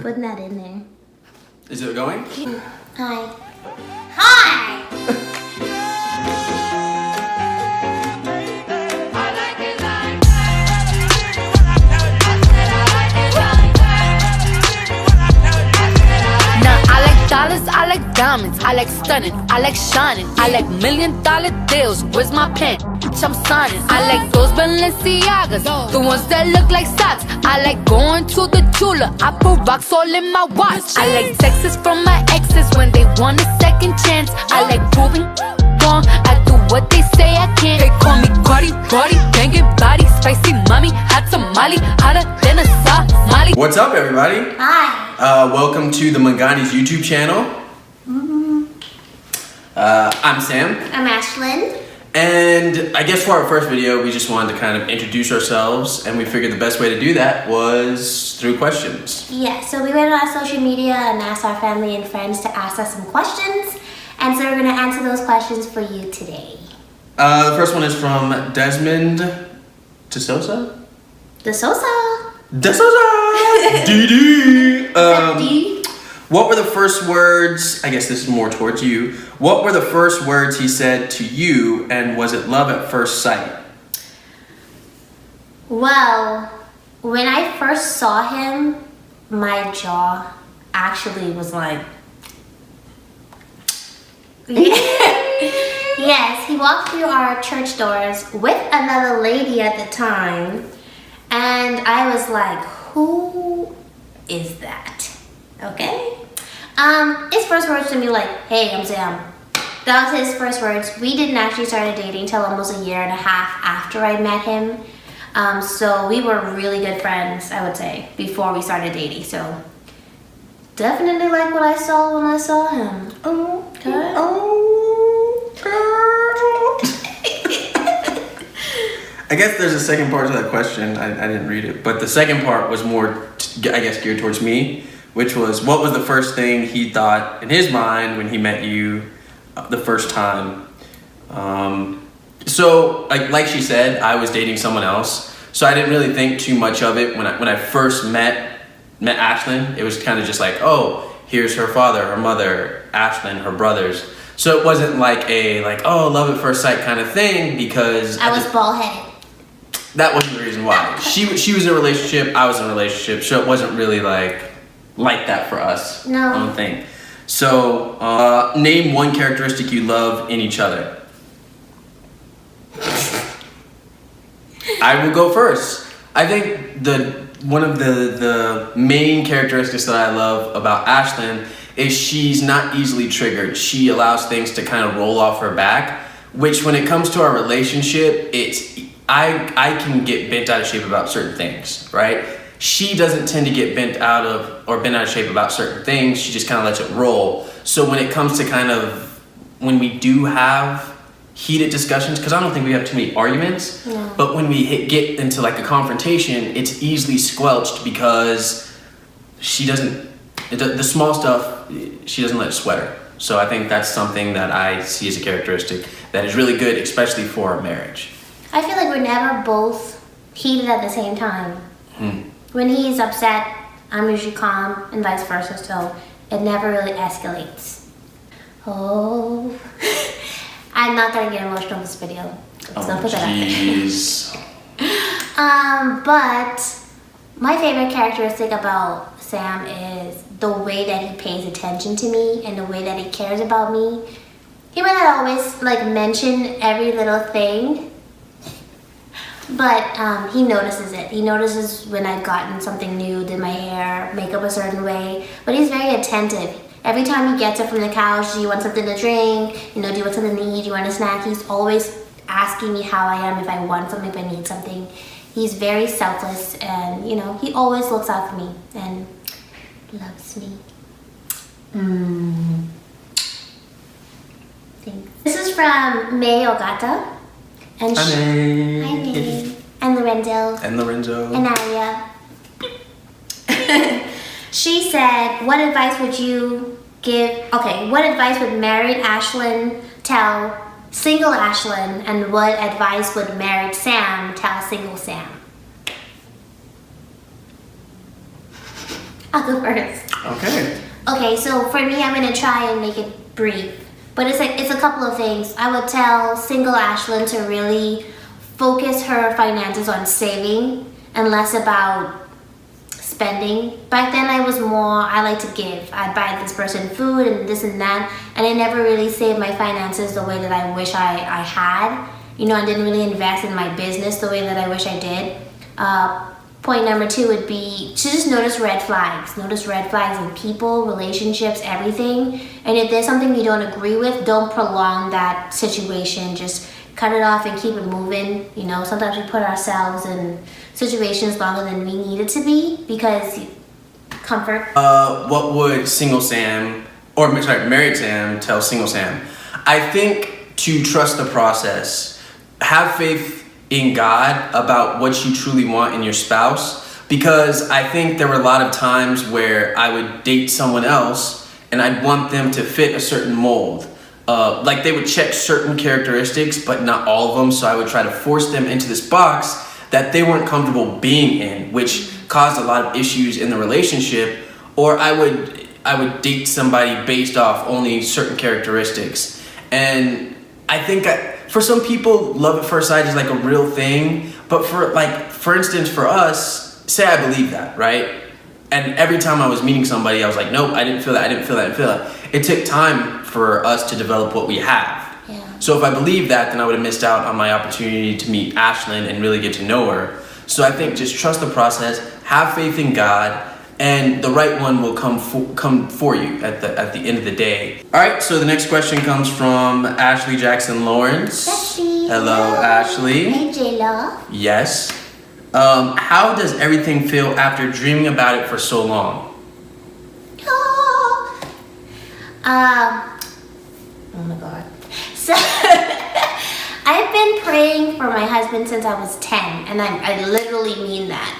putting that in there. Is it going? Hi. Hi! Dollars, I like diamonds, I like stunning, I like shining, I like $1 million deals. Where's my pen? Bitch, I'm signing. I like those Balenciagas, the ones that look like socks. I like going to the Tula, I put rocks all in my watch. I like texts from my exes when they want a second chance. I like proving wrong, I do what they say I can't. They call me Cardi, banging body, spicy mommy, hot tamale, hotter than a Somali. What's up, everybody? Hi. Welcome to the Manghane's YouTube channel. I'm Sam. I'm Ashlyn. And I guess for our first video, we just wanted to kind of introduce ourselves, and we figured the best way to do that was through questions. Yeah, so we went on our social media and asked our family and friends to ask us some questions. And so we're going to answer those questions for you today. The first one is from Desmond DeSosa? DeSosa. DD. What were the first words, I guess this is more towards you, what were the first words he said to you, and was it love at first sight? Well, when I first saw him, my jaw actually was like... Yes, he walked through our church doors with another lady at the time, and I was like, who is that? Okay. His first words to me like, hey, I'm Sam. That was his first words. We didn't actually start dating till almost 1.5 years after I met him. So we were really good friends, I would say, before we started dating. So definitely like what I saw when I saw him. Oh, okay. Oh, girl. I guess there's a second part to that question. I didn't read it, but the second part was more, I guess, geared towards me, which was, what was the first thing he thought in his mind when he met you the first time? So, like she said, I was dating someone else, so I didn't really think too much of it when I first met Ashlyn. It was kind of just like, oh, here's her father, her mother, Ashlyn, her brothers. So it wasn't like oh, love at first sight kind of thing, because I was bald-headed. That wasn't the reason why. She was in a relationship, I was in a relationship, so it wasn't really like that for us. No. I don't think. So, name one characteristic you love in each other. I will go first. I think one of the main characteristics that I love about Ashlyn is she's not easily triggered. She allows things to kind of roll off her back, which when it comes to our relationship, I can get bent out of shape about certain things, right? She doesn't tend to get bent out of shape about certain things. She just kind of lets it roll. So when it comes to when we do have heated discussions, because I don't think we have too many arguments, no. But when we get into like a confrontation, it's easily squelched because she doesn't, the small stuff, she doesn't let it sweat her. So I think that's something that I see as a characteristic that is really good, especially for a marriage. I feel like we're never both heated at the same time. When he's upset, I'm usually calm, and vice versa, so it never really escalates. Oh, I'm not gonna get emotional in this video. So put that out there. But my favorite characteristic about Sam is the way that he pays attention to me and the way that he cares about me. He might not always like mention every little thing, but he notices it. He notices when I've gotten something new, did my hair, makeup a certain way, but he's very attentive. Every time he gets up from the couch, do you want something to drink? Do you want something to eat? Do you want a snack? He's always asking me how I am, if I want something, if I need something. He's very selfless, and he always looks out for me and loves me. Thanks. This is from May Ogata. And Hi, May. Hi, May. And Lorenzo. And Aria. She said, what advice would you give? Okay, what advice would married Ashlyn tell single Ashlyn, and what advice would married Sam tell single Sam? I'll go first. Okay. Okay, so for me, I'm gonna try and make it brief. But it's a couple of things. I would tell single Ashlyn to really focus her finances on saving and less about spending. Back then I like to give. I'd buy this person food and this and that, and I never really saved my finances the way that I wish I had. You know, I didn't really invest in my business the way that I wish I did. Point number 2 would be to just notice red flags. Notice red flags in people, relationships, everything. And if there's something you don't agree with, don't prolong that situation. Just cut it off and keep it moving. You know, sometimes we put ourselves in situations longer than we need it to be because comfort. What would married Sam tell single Sam? I think to trust the process. Have faith in God about what you truly want in your spouse, because I think there were a lot of times where I would date someone else and I'd want them to fit a certain mold. Like they would check certain characteristics, but not all of them. So I would try to force them into this box that they weren't comfortable being in, which caused a lot of issues in the relationship. Or I would date somebody based off only certain characteristics. And I think for some people, love at first sight is like a real thing. But for instance, for us, say I believe that, right? And every time I was meeting somebody, I was like, nope, I didn't feel that. It took time for us to develop what we have. Yeah. So if I believed that, then I would have missed out on my opportunity to meet Ashlyn and really get to know her. So I think just trust the process, have faith in God, and the right one will come for you at the end of the day. All right, so the next question comes from Ashley Jackson Lawrence. Ashley. Hello, Ashley. Hey, J-Lo. Yes. How does everything feel after dreaming about it for so long? Oh my God. So I've been praying for my husband since I was 10, and I literally mean that.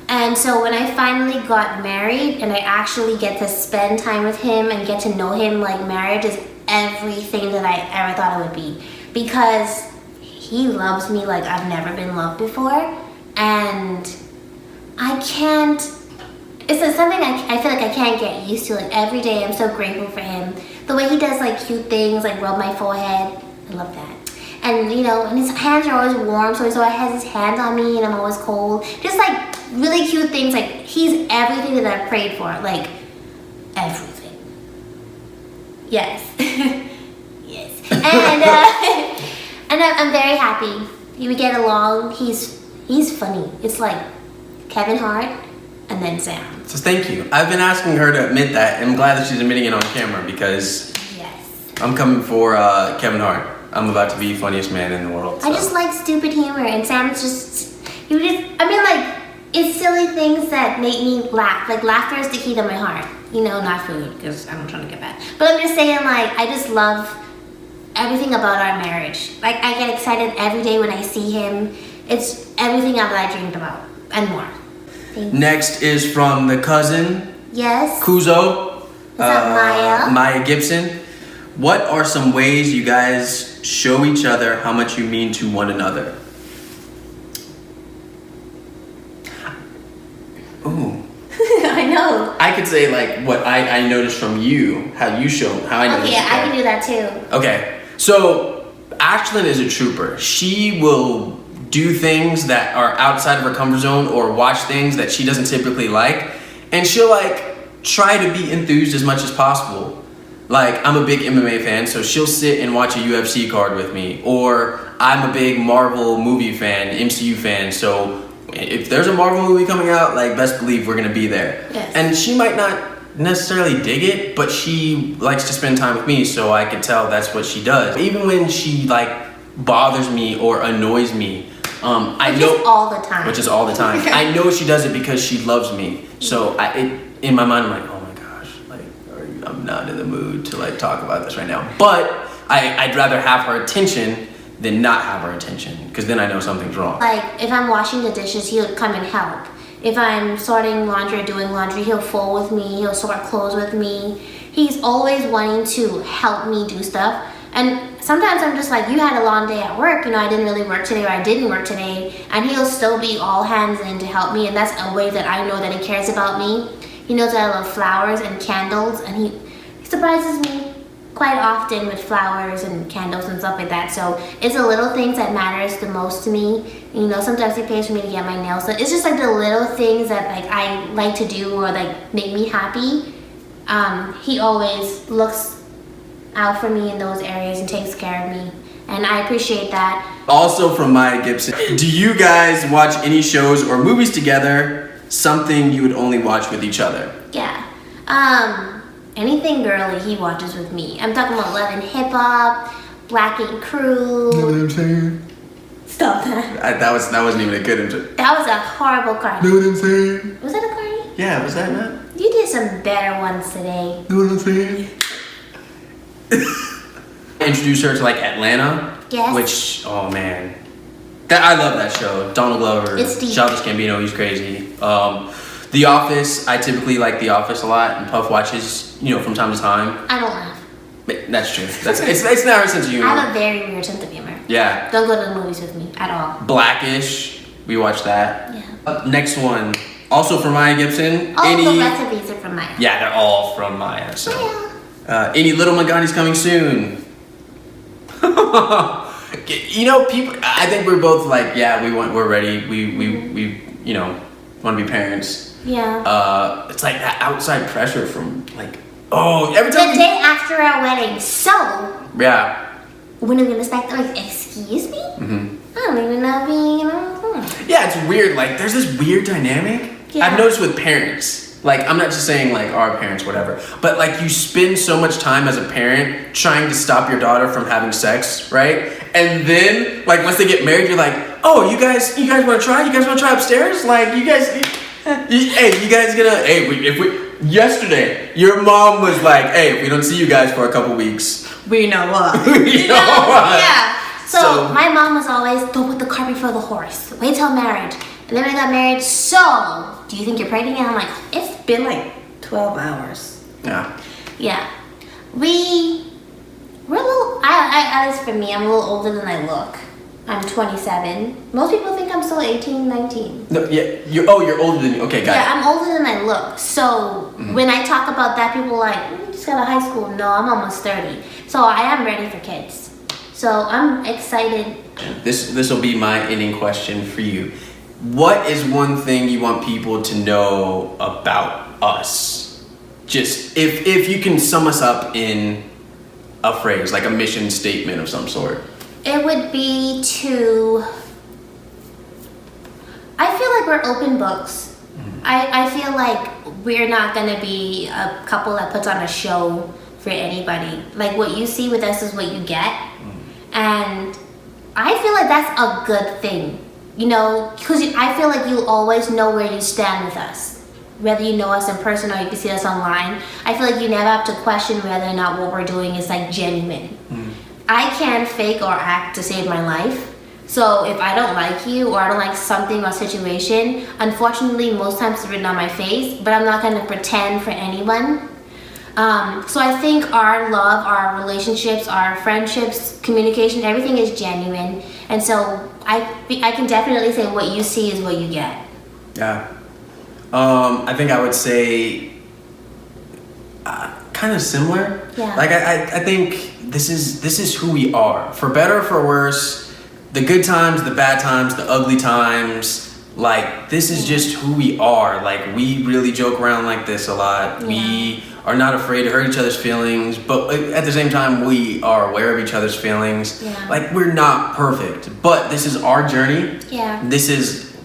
And so when I finally got married and I actually get to spend time with him and get to know him, like, marriage is everything that I ever thought it would be, because he loves me like I've never been loved before. And I can't, it's something I feel like I can't get used to. Like, every day I'm so grateful for him. The way he does like cute things, like rub my forehead, I love that. And you know, and his hands are always warm, so he always has his hands on me and I'm always cold. Just like really cute things. Like, he's everything that I've prayed for, like everything. Yes. Yes. And I'm very happy. We get along. He's funny. It's like Kevin Hart and then Sam. So thank you. I've been asking her to admit that, and I'm glad that she's admitting it on camera, because Yes. I'm coming for Kevin Hart. I'm about to be funniest man in the world. So. I just like stupid humor, and Sam's it's silly things that make me laugh. Like, laughter is the key to my heart. You know, not food, because I'm trying to get fat. But I'm just saying, like, I just love everything about our marriage. Like, I get excited every day when I see him. It's everything that I dreamed about and more. Next is from the cousin. Yes. Kuzo. What's up, Maya? Maya Gibson. What are some ways you guys show each other how much you mean to one another? Ooh. I know. I could say like what I noticed from you, how I noticed. Okay, I can do that too. Okay, so Ashlyn is a trooper. She will do things that are outside of her comfort zone or watch things that she doesn't typically like, and she'll like try to be enthused as much as possible. Like, I'm a big MMA fan, so she'll sit and watch a UFC card with me, or I'm a big Marvel movie fan, MCU fan, so if there's a Marvel movie coming out, like, best believe we're gonna be there. Yes. And she might not necessarily dig it, but she likes to spend time with me, so I can tell that's what she does. Even when she like bothers me or annoys me, I know, which is all the time. Which is all the time. I know she does it because she loves me. So in my mind, I'm like, oh my gosh, like, I'm not in the mood to like talk about this right now. But I'd rather have her attention than not have her attention, because then I know something's wrong. Like, if I'm washing the dishes, he'll come and help. If I'm sorting laundry or doing laundry, he'll fold with me, he'll sort clothes with me. He's always wanting to help me do stuff. And sometimes I'm just like, you had a long day at work, you know, I didn't really work today, or I didn't work today, and he'll still be all hands in to help me, and that's a way that I know that he cares about me. He knows that I love flowers and candles, and he surprises me quite often with flowers and candles and stuff like that. So it's the little things that matters the most to me. You know, sometimes he pays for me to get my nails done. It's just like the little things that like I like to do or like make me happy. He always looks out for me in those areas and takes care of me, and I appreciate that. Also from Maya Gibson, do you guys watch any shows or movies together? Something you would only watch with each other? Yeah. Anything girly he watches with me. I'm talking about Love and Hip Hop, Black and Crew. You know what I'm saying? Stop that. That wasn't even a good intro. That was a horrible Cardi. Know what I'm saying? Was that a Cardi? Yeah, was that not? You did some better ones today. Know what I'm saying? Introduce her to like Atlanta. Yes. Which, oh man. I love that show. Donald Glover. It's deep. Childish Gambino, he's crazy. The Office, I typically like The Office a lot, and Puff watches, you know, from time to time. I don't laugh. That's true. It's not her sense of humor. I have a very weird sense of humor. Yeah. Don't go to the movies with me at all. Blackish, we watched that. Yeah. Next one, also from Maya Gibson. All the rest of these are from Maya. Yeah, they're all from Maya. So, Maya. any Little Manghane's coming soon. You know, people. I think we're both like, yeah, we're ready. We you know, want to be parents. Yeah. It's like that outside pressure from like, oh, every time. The day after our wedding. So. Yeah. When are we gonna expect? Like, excuse me? Mm-hmm. I don't even know being. You know. Yeah, it's weird. Like, there's this weird dynamic. Yeah. I've noticed with parents. Like, I'm not just saying like our parents, whatever, but like you spend so much time as a parent trying to stop your daughter from having sex, right? And then like once they get married, you're like, oh, you guys want to try? You guys want to try upstairs? Like, you guys, hey, you guys gonna, hey, if we yesterday, your mom was like, hey, if we don't see you guys for a couple weeks, we know what. we know what. Yeah. So my mom was always, don't put the cart before the horse. Wait till marriage. And then when I got married, so, do you think you're pregnant? And I'm like, it's been like 12 hours. Yeah. Yeah. We're a little, at least for me, I'm a little older than I look. I'm 27. Most people think I'm still 18, 19. No, yeah. You're older than you. Okay, got it. Yeah, I'm older than I look. So when I talk about that, people are like, you just got out of high school. No, I'm almost 30. So I am ready for kids. So I'm excited. This will be my ending question for you. What is one thing you want people to know about us? Just if you can sum us up in a phrase, like a mission statement of some sort. It would be to, I feel like we're open books. I feel like we're not gonna be a couple that puts on a show for anybody. Like what you see with us is what you get. And I feel like that's a good thing. You know, because I feel like you always know where you stand with us. Whether you know us in person or you can see us online. I feel like you never have to question whether or not what we're doing is like genuine. I can't fake or act to save my life. So if I don't like you or I don't like something or situation, unfortunately most times it's written on my face, but I'm not going to pretend for anyone. So I think our love, our relationships, our friendships, communication, everything is genuine. And so I can definitely say what you see is what you get. Yeah. I think I would say kind of similar. Yeah. Like I think this is who we are. For better or for worse, the good times, the bad times, the ugly times, like this is just who we are. Like we really joke around like this a lot. Yeah. We are not afraid to hurt each other's feelings, but at the same time we are aware of each other's feelings. Yeah. Like we're not perfect, but this is our journey. Yeah.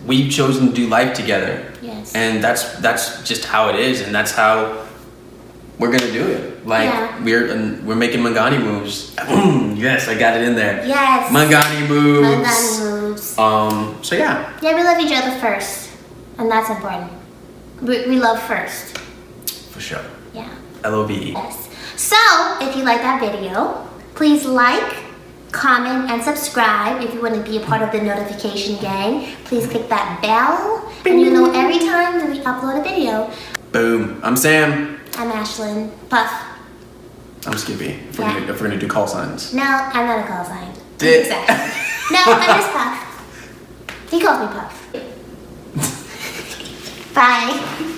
We've chosen to do life together. Yes. And that's just how it is, and that's how we're gonna do it. Like we're making Manghane moves. Yes, I got it in there. Yes. Manghane moves. Manghane moves. So yeah. Yeah, we love each other first, and that's important. We love first. For sure. Yeah. LOVE. Yes. So if you like that video, please like, comment, and subscribe. If you want to be a part of the notification gang, please click that bell, and you'll know every time that we upload a video. Boom. I'm Sam. I'm Ashlyn. Puff. I'm Skippy. If we're gonna do call signs. No, I'm not a call sign. Exactly. No, I'm just Puff. He calls me Puff. Bye.